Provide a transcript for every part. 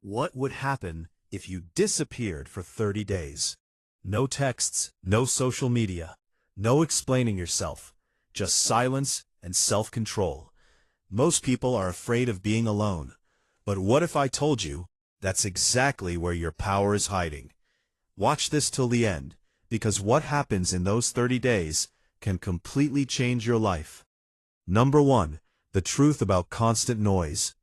What would happen if you disappeared for 30 days? No texts, no social media, no explaining yourself, just silence and self-control. Most people are afraid of being alone. But what if I told you that's exactly where your power is hiding? Watch this till the end, because what happens in those 30 days can completely change your life. Number 1. The truth about constant noise.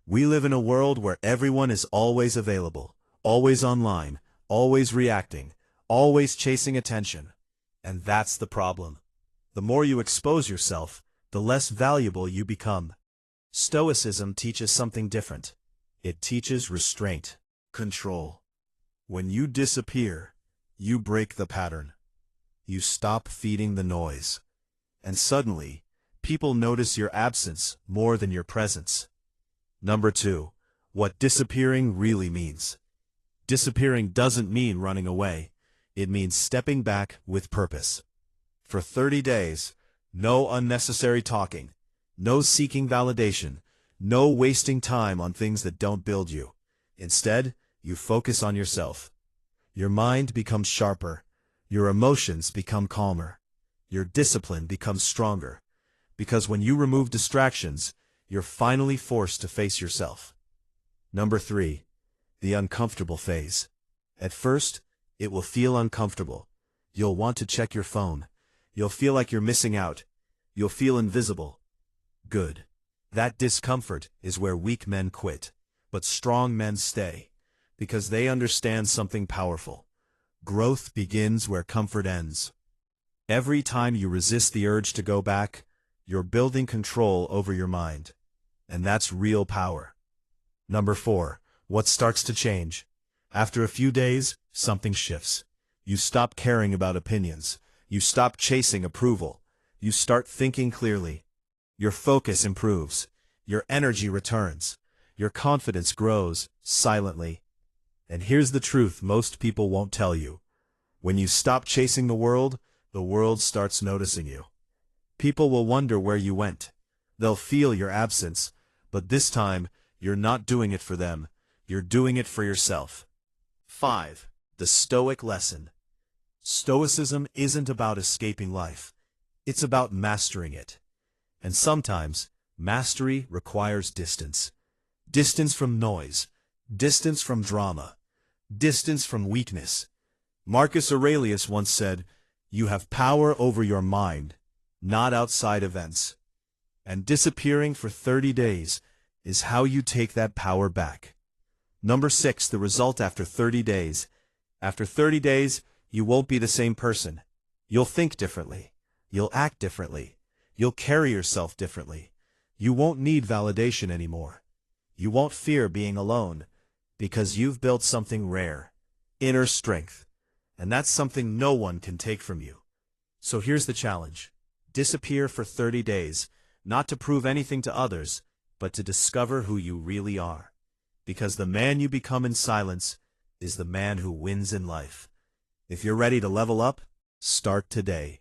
We live in a world where everyone is always available, always online, always reacting, always chasing attention. And that's the problem. The more you expose yourself, the less valuable you become. Stoicism teaches something different. It teaches restraint, control. When you disappear, you break the pattern. You stop feeding the noise. And suddenly, people notice your absence more than your presence. Number 2. What disappearing really means. Disappearing doesn't mean running away. It means stepping back with purpose. For 30 days, no unnecessary talking, no seeking validation, no wasting time on things that don't build you. Instead, you focus on yourself. Your mind becomes sharper. Your emotions become calmer. Your discipline becomes stronger. Because when you remove distractions, you're finally forced to face yourself. Number 3. The uncomfortable phase. At first, it will feel uncomfortable. You'll want to check your phone. You'll feel like you're missing out. You'll feel invisible. Good. That discomfort is where weak men quit, but strong men stay, because they understand something powerful. Growth begins where comfort ends. Every time you resist the urge to go back, you're building control over your mind. And that's real power. Number 4. What starts to change? After a few days, something shifts. You stop caring about opinions. You stop chasing approval. You start thinking clearly. Your focus improves. Your energy returns. Your confidence grows, silently. And here's the truth most people won't tell you. When you stop chasing the world starts noticing you. People will wonder where you went. They'll feel your absence, but this time, you're not doing it for them. You're doing it for yourself. 5. The Stoic lesson. Stoicism isn't about escaping life. It's about mastering it. And sometimes, mastery requires distance. Distance from noise. Distance from drama. Distance from weakness. Marcus Aurelius once said, "You have power over your mind, not outside events." And disappearing for 30 days is how you take that power back. Number 6. The result after 30 days. After 30 days, you won't be the same person. You'll think differently. You'll act differently. You'll carry yourself differently. You won't need validation anymore. You won't fear being alone, because you've built something rare, inner strength. And that's something no one can take from you. So here's the challenge. Disappear for 30 days, not to prove anything to others, but to discover who you really are. Because the man you become in silence is the man who wins in life. If you're ready to level up, start today.